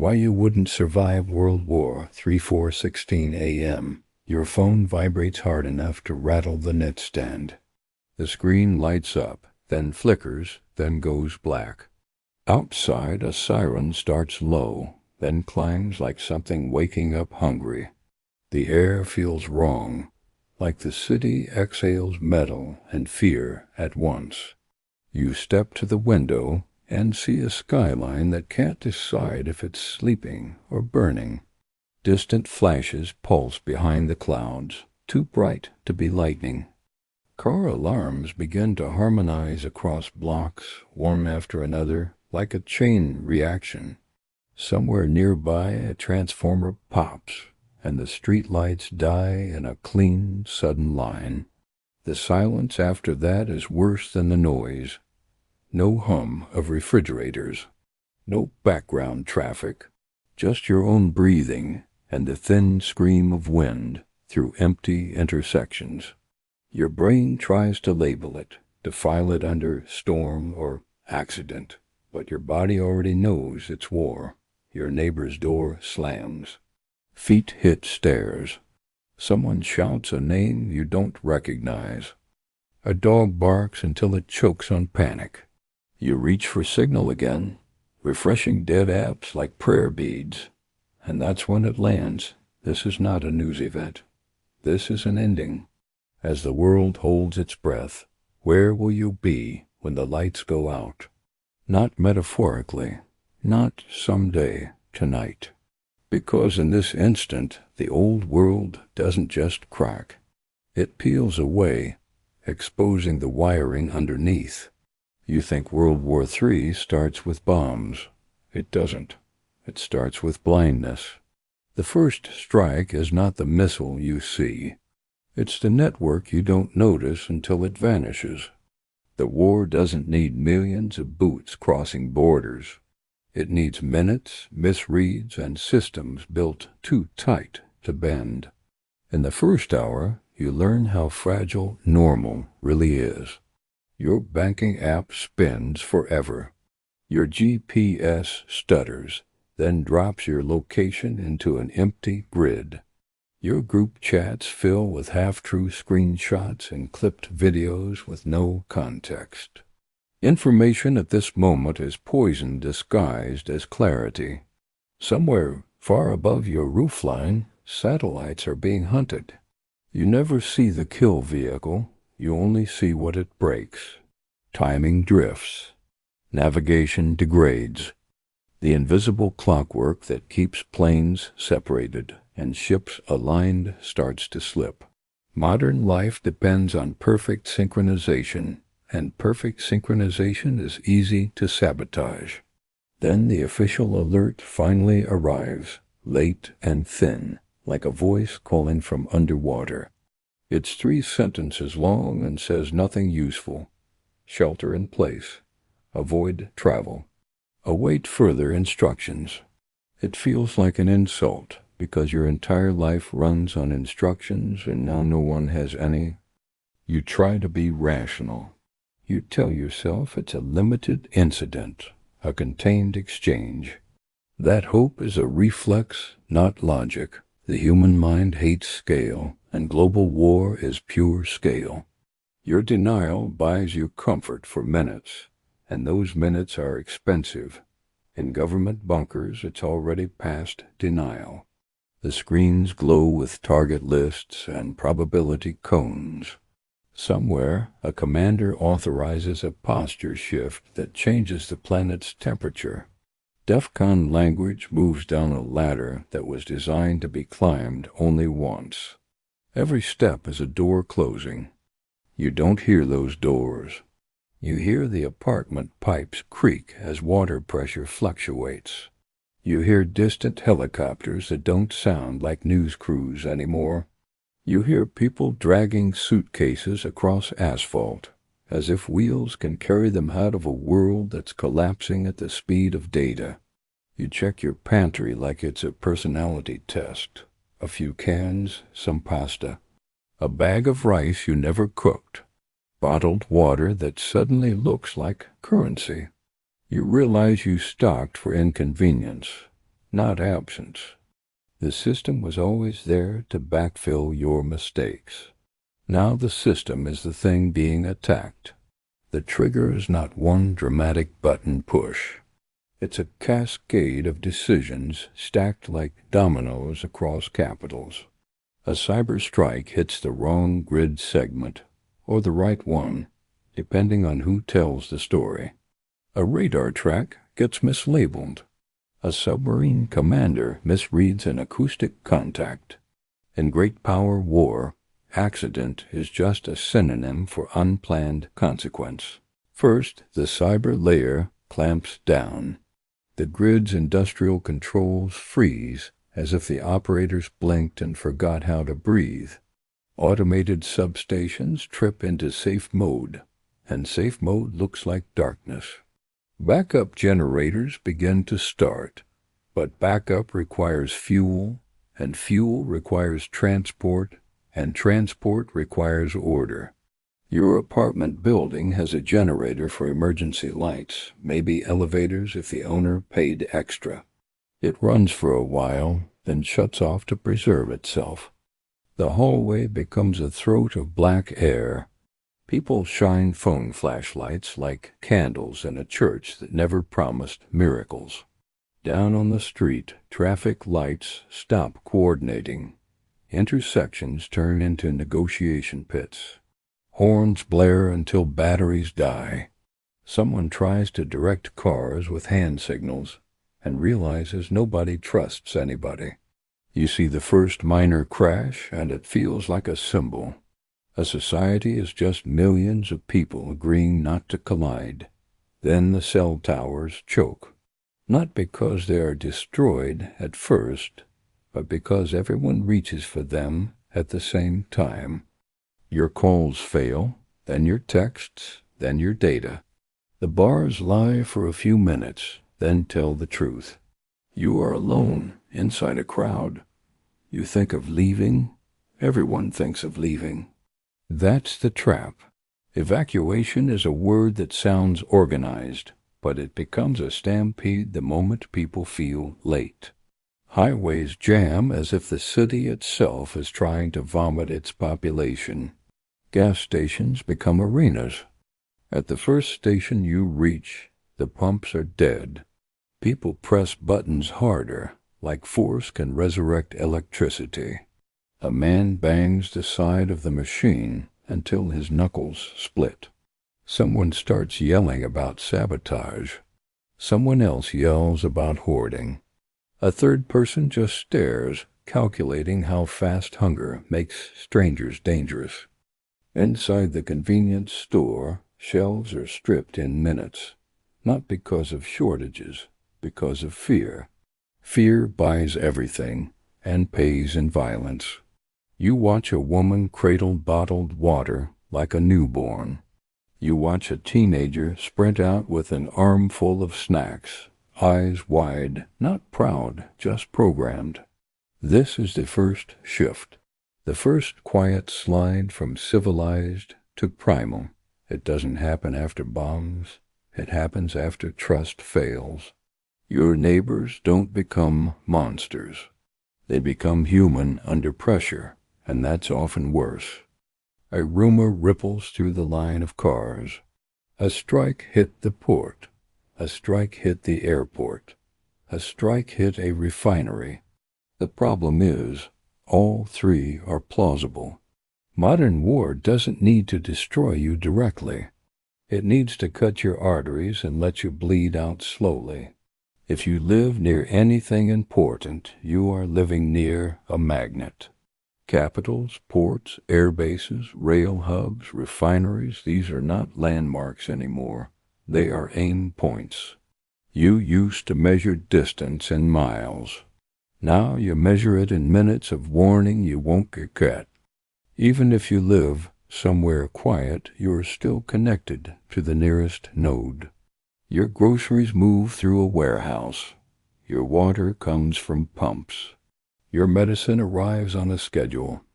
Why you wouldn't survive World War 3-4-16 a.m. Your phone vibrates hard enough to rattle the nightstand. The screen lights up, then flickers, then goes black. Outside, a siren starts low, then climbs like something waking up hungry. The air feels wrong, like the city exhales metal and fear at once. You step to the window and see a skyline that can't decide if it's sleeping or burning. Distant flashes pulse behind the clouds, too bright to be lightning. Car alarms begin to harmonize across blocks, one after another, like a chain reaction. Somewhere nearby, a transformer pops, and the streetlights die in a clean, sudden line. The silence after that is worse than the noise. No hum of refrigerators, no background traffic, just your own breathing and the thin scream of wind through empty intersections. Your brain tries to label it, to file it under storm or accident, but your body already knows it's war. Your neighbor's door slams. Feet hit stairs. Someone shouts a name you don't recognize. A dog barks until it chokes on panic. You reach for signal again, refreshing dead apps like prayer beads. And that's when it lands. This is not a news event. This is an ending. As the world holds its breath, where will you be when the lights go out? Not metaphorically, not someday, tonight. Because in this instant, the old world doesn't just crack. It peels away, exposing the wiring underneath. You think World War III starts with bombs. It doesn't. It starts with blindness. The first strike is not the missile you see. It's the network you don't notice until it vanishes. The war doesn't need millions of boots crossing borders. It needs minutes, misreads, and systems built too tight to bend. In the first hour, you learn how fragile normal really is. Your banking app spins forever. Your GPS stutters, then drops your location into an empty grid. Your group chats fill with half-true screenshots and clipped videos with no context. Information at this moment is poison disguised as clarity. Somewhere far above your roofline, satellites are being hunted. You never see the kill vehicle. You only see what it breaks. Timing drifts. Navigation degrades. The invisible clockwork that keeps planes separated and ships aligned starts to slip. Modern life depends on perfect synchronization, and perfect synchronization is easy to sabotage. Then the official alert finally arrives, late and thin, like a voice calling from underwater. It's 3 sentences long and says nothing useful. Shelter in place. Avoid travel. Await further instructions. It feels like an insult because your entire life runs on instructions and now no one has any. You try to be rational. You tell yourself it's a limited incident, a contained exchange. That hope is a reflex, not logic. The human mind hates scale, and global war is pure scale. Your denial buys you comfort for minutes, and those minutes are expensive. In government bunkers, it's already past denial. The screens glow with target lists and probability cones. Somewhere, a commander authorizes a posture shift that changes the planet's temperature. DEFCON language moves down a ladder that was designed to be climbed only once. Every step is a door closing. You don't hear those doors. You hear the apartment pipes creak as water pressure fluctuates. You hear distant helicopters that don't sound like news crews anymore. You hear people dragging suitcases across asphalt, as if wheels can carry them out of a world that's collapsing at the speed of data. You check your pantry like it's a personality test. A few cans, some pasta. A bag of rice you never cooked. Bottled water that suddenly looks like currency. You realize you stocked for inconvenience. not absence. The system was always there to backfill your mistakes. Now the system is the thing being attacked. The trigger is not one dramatic button push. It's a cascade of decisions stacked like dominoes across capitals. A cyber strike hits the wrong grid segment, or the right one, depending on who tells the story. A radar track gets mislabeled. A submarine commander misreads an acoustic contact. In great power war, accident is just a synonym for unplanned consequence. First, the cyber layer clamps down. The grid's industrial controls freeze as if the operators blinked and forgot how to breathe. Automated substations trip into safe mode, and safe mode looks like darkness. Backup generators begin to start, but backup requires fuel, and fuel requires transport, and transport requires order. Your apartment building has a generator for emergency lights, maybe elevators if the owner paid extra. It runs for a while, then shuts off to preserve itself. The hallway becomes a throat of black air. People shine phone flashlights like candles in a church that never promised miracles. Down on the street, traffic lights stop coordinating. Intersections turn into negotiation pits. Horns blare until batteries die. Someone tries to direct cars with hand signals and realizes nobody trusts anybody. You see the first minor crash, and it feels like a symbol. A society is just millions of people agreeing not to collide. Then the cell towers choke, not because they are destroyed at first, but because everyone reaches for them at the same time. Your calls fail, then your texts, then your data. The bars lie for a few minutes, then tell the truth. You are alone inside a crowd. You think of leaving. Everyone thinks of leaving. That's the trap. Evacuation is a word that sounds organized, but it becomes a stampede the moment people feel late. Highways jam as if the city itself is trying to vomit its population. Gas stations become arenas. At the first station you reach, the pumps are dead. People press buttons harder, like force can resurrect electricity. A man bangs the side of the machine until his knuckles split. Someone starts yelling about sabotage. Someone else yells about hoarding. A third person just stares, calculating how fast hunger makes strangers dangerous. Inside the convenience store, shelves are stripped in minutes, not because of shortages, because of fear. Fear buys everything and pays in violence. You watch a woman cradle bottled water like a newborn. You watch a teenager sprint out with an armful of snacks, eyes wide, not proud, just programmed. This is the first shift, the first quiet slide from civilized to primal. It doesn't happen after bombs. It happens after trust fails. Your neighbors don't become monsters. They become human under pressure, and that's often worse. A rumor ripples through the line of cars. A strike hit the port. A strike hit the airport. A strike hit a refinery. The problem is, all three are plausible. Modern war doesn't need to destroy you directly. It needs to cut your arteries and let you bleed out slowly. If you live near anything important, you are living near a magnet. Capitals, ports, air bases, rail hubs, refineries, these are not landmarks anymore. They are aim points. You used to measure distance in miles. Now you measure it in minutes of warning you won't get caught. Even if you live somewhere quiet, you are still connected to the nearest node. Your groceries move through a warehouse. Your water comes from pumps. Your medicine arrives on a schedule.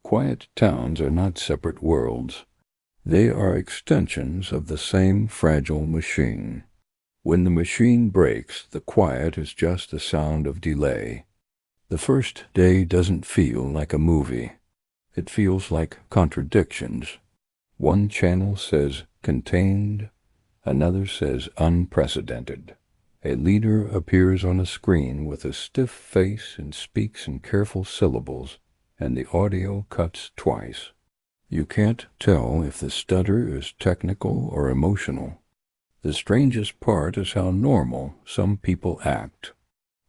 Quiet towns are not separate worlds. They are extensions of the same fragile machine. When the machine breaks, the quiet is just the sound of delay. The first day doesn't feel like a movie. It feels like contradictions. One channel says contained, another says unprecedented. A leader appears on a screen with a stiff face and speaks in careful syllables, and the audio cuts twice. You can't tell if the stutter is technical or emotional. The strangest part is how normal some people act.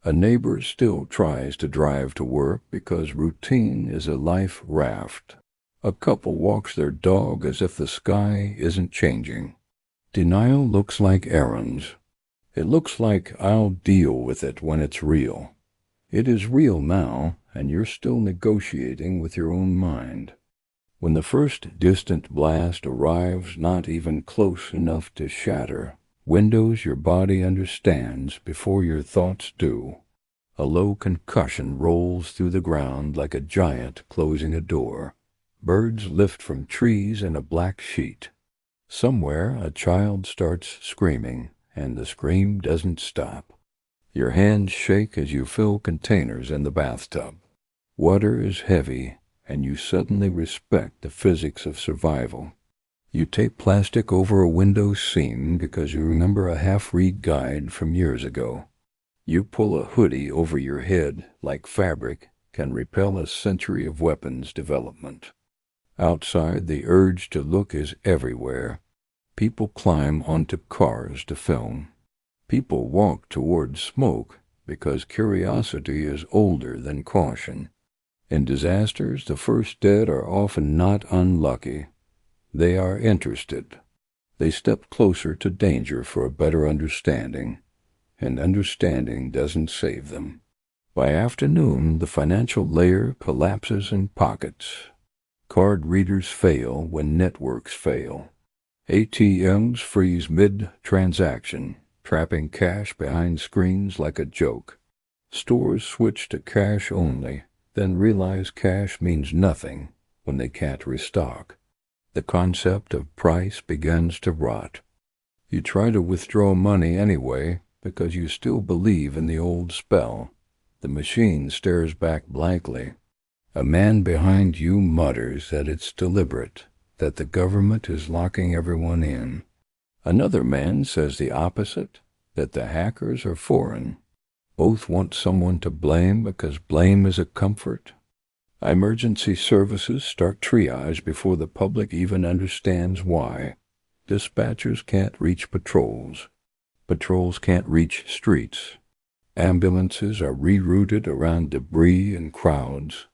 A neighbor still tries to drive to work because routine is a life raft. A couple walks their dog as if the sky isn't changing. Denial looks like errands. It looks like I'll deal with it when it's real. It is real now, and you're still negotiating with your own mind. When the first distant blast arrives, not even close enough to shatter, windows your body understands before your thoughts do. A low concussion rolls through the ground like a giant closing a door. Birds lift from trees in a black sheet. Somewhere a child starts screaming, and the scream doesn't stop. Your hands shake as you fill containers in the bathtub. Water is heavy, and you suddenly respect the physics of survival. You tape plastic over a window seam because you remember a half-read guide from years ago. You pull a hoodie over your head like fabric can repel a century of weapons development. Outside, the urge to look is everywhere. People climb onto cars to film. People walk toward smoke because curiosity is older than caution. In disasters, the first dead are often not unlucky. They are interested. They step closer to danger for a better understanding, and understanding doesn't save them. By afternoon, the financial layer collapses in pockets. Card readers fail when networks fail. ATMs freeze mid-transaction, trapping cash behind screens like a joke. Stores switch to cash only, then realize cash means nothing when they can't restock. The concept of price begins to rot. You try to withdraw money anyway because you still believe in the old spell. The machine stares back blankly. A man behind you mutters that it's deliberate, that the government is locking everyone in. Another man says the opposite, that the hackers are foreign. Both want someone to blame because blame is a comfort. Emergency services start triage before the public even understands why. Dispatchers can't reach patrols. Patrols can't reach streets. Ambulances are rerouted around debris and crowds.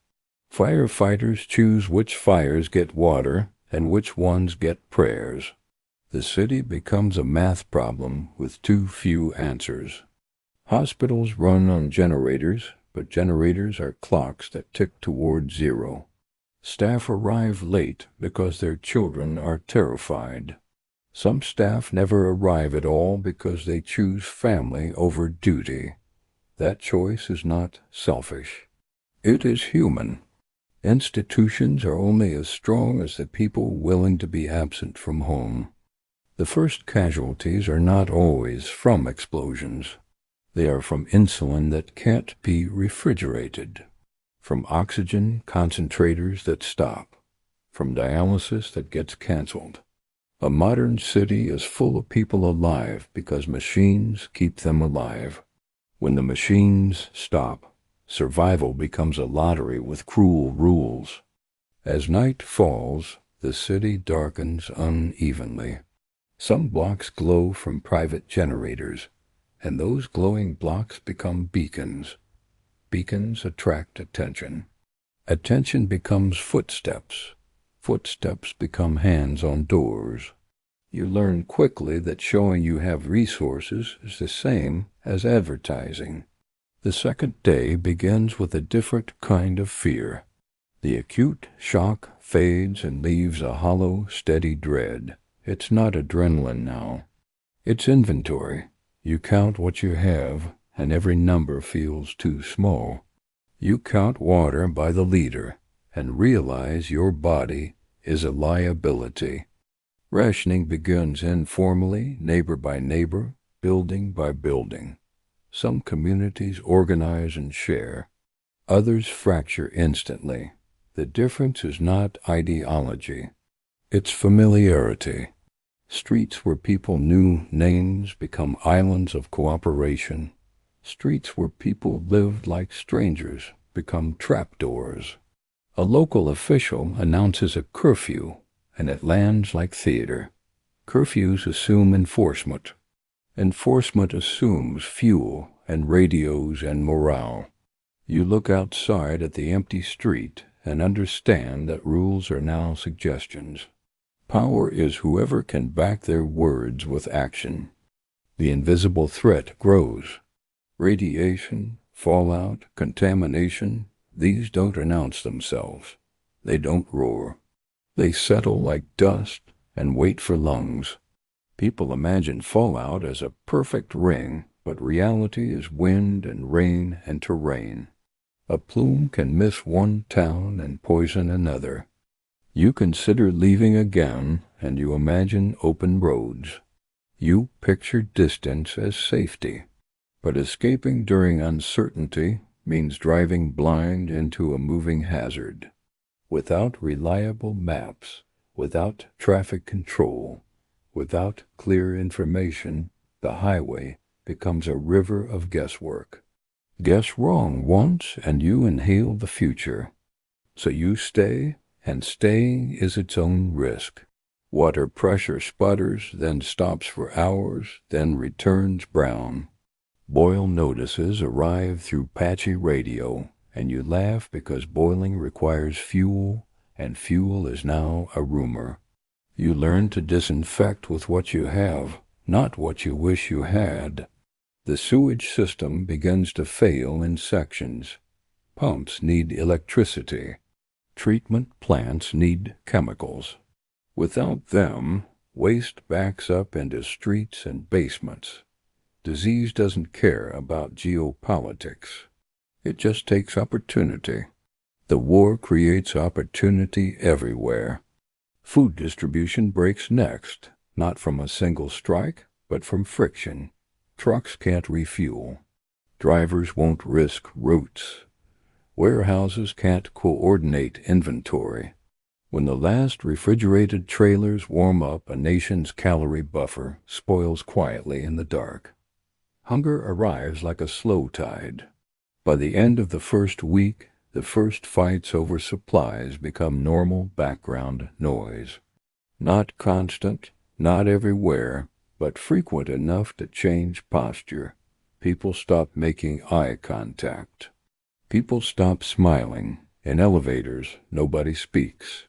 Firefighters choose which fires get water and which ones get prayers. The city becomes a math problem with too few answers. Hospitals run on generators, but generators are clocks that tick toward zero. Staff arrive late because their children are terrified. Some staff never arrive at all because they choose family over duty. That choice is not selfish. It is human. Institutions are only as strong as the people willing to be absent from home. The first casualties are not always from explosions. They are from insulin that can't be refrigerated, from oxygen concentrators that stop, from dialysis that gets canceled. A modern city is full of people alive because machines keep them alive. When the machines stop, survival becomes a lottery with cruel rules. As night falls, the city darkens unevenly. Some blocks glow from private generators, and those glowing blocks become beacons. Beacons attract attention. Attention becomes footsteps. Footsteps become hands on doors. You learn quickly that showing you have resources is the same as advertising. The second day begins with a different kind of fear. The acute shock fades and leaves a hollow, steady dread. It's not adrenaline now. It's inventory. You count what you have, and every number feels too small. You count water by the liter, and realize your body is a liability. Rationing begins informally, neighbor by neighbor. building by building. Some communities organize and share. Others fracture instantly. The difference is not ideology. It's familiarity. Streets where people knew names become islands of cooperation. Streets where people lived like strangers become trapdoors. A local official announces a curfew, and it lands like theater. Curfews assume enforcement. Enforcement assumes fuel and radios and morale. You look outside at the empty street and understand that rules are now suggestions. Power is whoever can back their words with action. The invisible threat grows. Radiation, fallout, contamination, these don't announce themselves. They don't roar. They settle like dust and wait for lungs. People imagine fallout as a perfect ring, but reality is wind and rain and terrain. A plume can miss one town and poison another. You consider leaving again, and you imagine open roads. You picture distance as safety, but escaping during uncertainty means driving blind into a moving hazard. Without reliable maps, without traffic control, without clear information, the highway becomes a river of guesswork. Guess wrong once and you inhale the future. So you stay, and staying is its own risk. Water pressure sputters, then stops for hours, then returns brown. Boil notices arrive through patchy radio, and you laugh because boiling requires fuel, and fuel is now a rumor. You learn to disinfect with what you have, not what you wish you had. The sewage system begins to fail in sections. Pumps need electricity. Treatment plants need chemicals. Without them, waste backs up into streets and basements. Disease doesn't care about geopolitics. It just takes opportunity. The war creates opportunity everywhere. Food distribution breaks next, not from a single strike, but from friction. Trucks can't refuel. Drivers won't risk routes. Warehouses can't coordinate inventory. When the last refrigerated trailers warm up, a nation's calorie buffer spoils quietly in the dark. Hunger arrives like a slow tide. By the end of the first week, the first fights over supplies become normal background noise. Not constant, not everywhere, but frequent enough to change posture. People stop making eye contact. People stop smiling. In elevators, nobody speaks.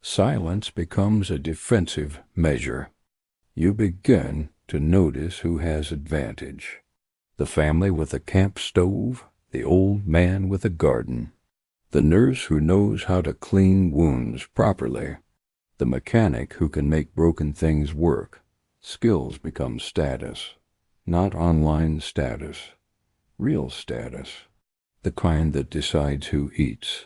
Silence becomes a defensive measure. You begin to notice who has advantage. The family with a camp stove, the old man with a garden, the nurse who knows how to clean wounds properly, the mechanic who can make broken things work. Skills become status, not online status, real status, the kind that decides who eats.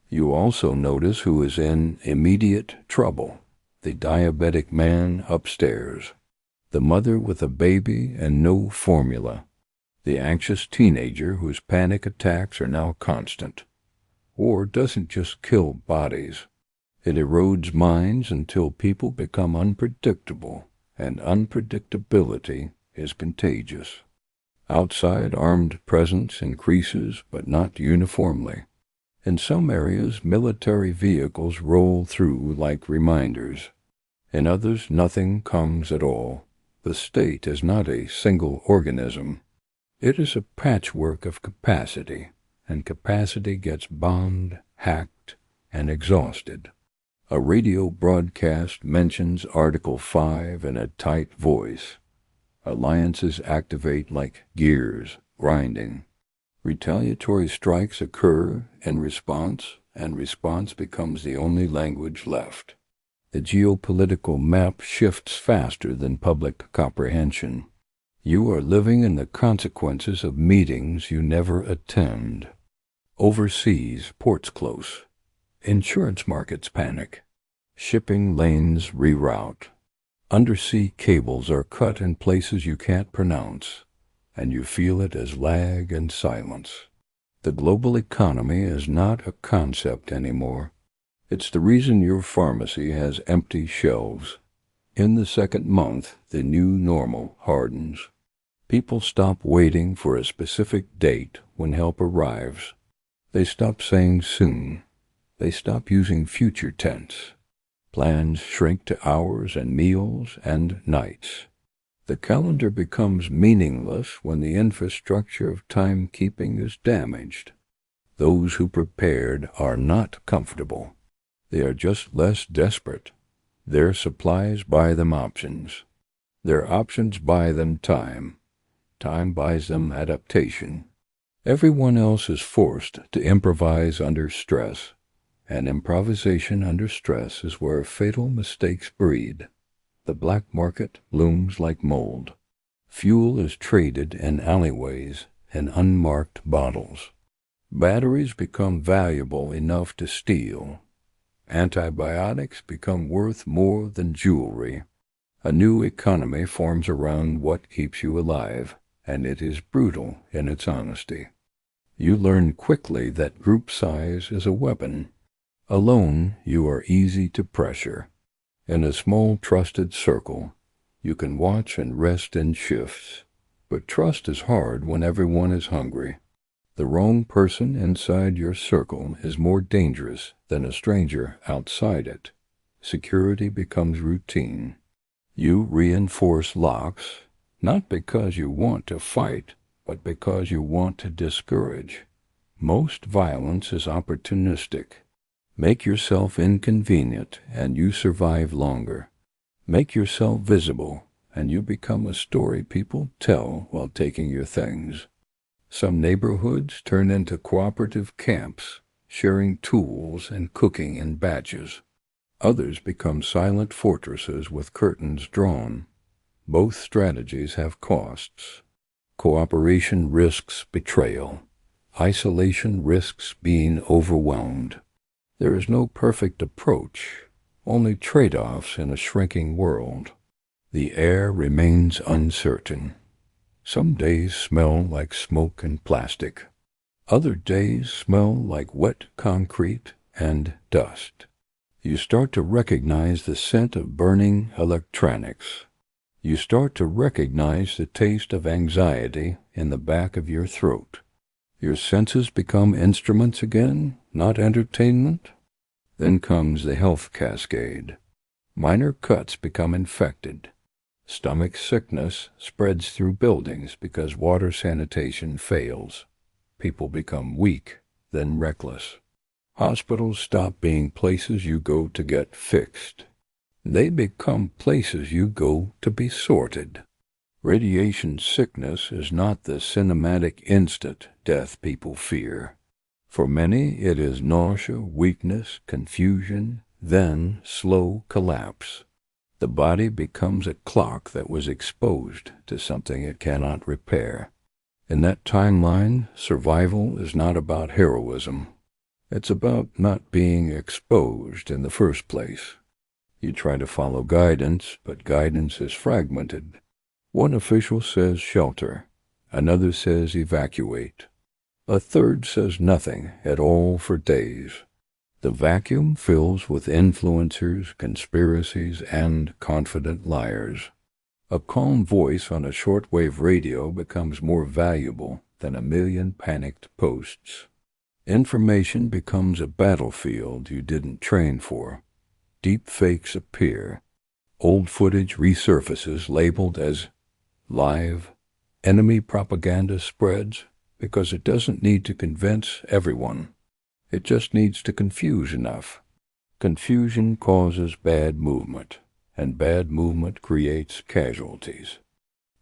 You also notice who is in immediate trouble, the diabetic man upstairs, the mother with a baby and no formula, the anxious teenager whose panic attacks are now constant. War doesn't just kill bodies. It erodes minds until people become unpredictable, and unpredictability is contagious. Outside armed presence increases, but not uniformly. In some areas, military vehicles roll through like reminders. In others, nothing comes at all. The state is not a single organism. It is a patchwork of capacity, and capacity gets bombed, hacked, and exhausted. A radio broadcast mentions Article 5 in a tight voice. Alliances activate like gears, grinding. Retaliatory strikes occur in response, and response becomes the only language left. The geopolitical map shifts faster than public comprehension. You are living in the consequences of meetings you never attend. Overseas, ports close. Insurance markets panic. Shipping lanes reroute. Undersea cables are cut in places you can't pronounce, and you feel it as lag and silence. The global economy is not a concept anymore. It's the reason your pharmacy has empty shelves. In the second month, the new normal hardens. People stop waiting for a specific date when help arrives. They stop saying soon. They stop using future tense. Plans shrink to hours and meals and nights. The calendar becomes meaningless when the infrastructure of timekeeping is damaged. Those who prepared are not comfortable. They are just less desperate. Their supplies buy them options. Their options buy them time. Time buys them adaptation. Everyone else is forced to improvise under stress, and improvisation under stress is where fatal mistakes breed. The black market looms like mold. Fuel is traded in alleyways in unmarked bottles. Batteries become valuable enough to steal. Antibiotics become worth more than jewelry. A new economy forms around what keeps you alive, and it is brutal in its honesty. You learn quickly that group size is a weapon. Alone, you are easy to pressure. In a small trusted circle, you can watch and rest in shifts. But trust is hard when everyone is hungry. The wrong person inside your circle is more dangerous than a stranger outside it. Security becomes routine. You reinforce locks, not because you want to fight, but because you want to discourage. Most violence is opportunistic. Make yourself inconvenient, and you survive longer. Make yourself visible, and you become a story people tell while taking your things. Some neighborhoods turn into cooperative camps, sharing tools and cooking in batches. Others become silent fortresses with curtains drawn. Both strategies have costs. Cooperation risks betrayal. Isolation risks being overwhelmed. There is no perfect approach, only trade-offs in a shrinking world. The air remains uncertain. Some days smell like smoke and plastic. Other days smell like wet concrete and dust. You start to recognize the scent of burning electronics. You start to recognize the taste of anxiety in the back of your throat. Your senses become instruments again, not entertainment. Then comes the health cascade. Minor cuts become infected. Stomach sickness spreads through buildings because water sanitation fails. People become weak, then reckless. Hospitals stop being places you go to get fixed. They become places you go to be sorted. Radiation sickness is not the cinematic instant death people fear. For many, it is nausea, weakness, confusion, then slow collapse. The body becomes a clock that was exposed to something it cannot repair. In that timeline, survival is not about heroism. It's about not being exposed in the first place. You try to follow guidance, but guidance is fragmented. One official says shelter, another says evacuate. A third says nothing at all for days. The vacuum fills with influencers, conspiracies, and confident liars. A calm voice on a shortwave radio becomes more valuable than 1,000,000 panicked posts. Information becomes a battlefield you didn't train for. Deep fakes appear. Old footage resurfaces labeled as live. Enemy propaganda spreads because it doesn't need to convince everyone. It just needs to confuse enough. Confusion causes bad movement, and bad movement creates casualties.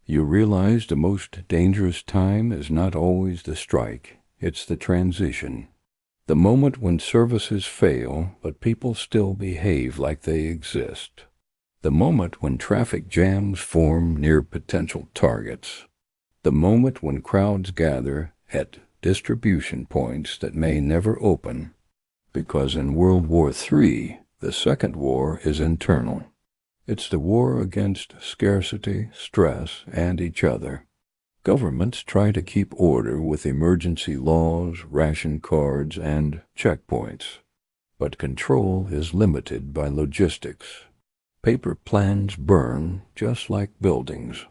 You realize the most dangerous time is not always the strike, it's the transition. The moment when services fail, but people still behave like they exist. The moment when traffic jams form near potential targets. The moment when crowds gather at distribution points that may never open. Because in World War III, the second war is internal. It's the war against scarcity, stress, and each other. Governments try to keep order with emergency laws, ration cards, and checkpoints. But control is limited by logistics. Paper plans burn just like buildings.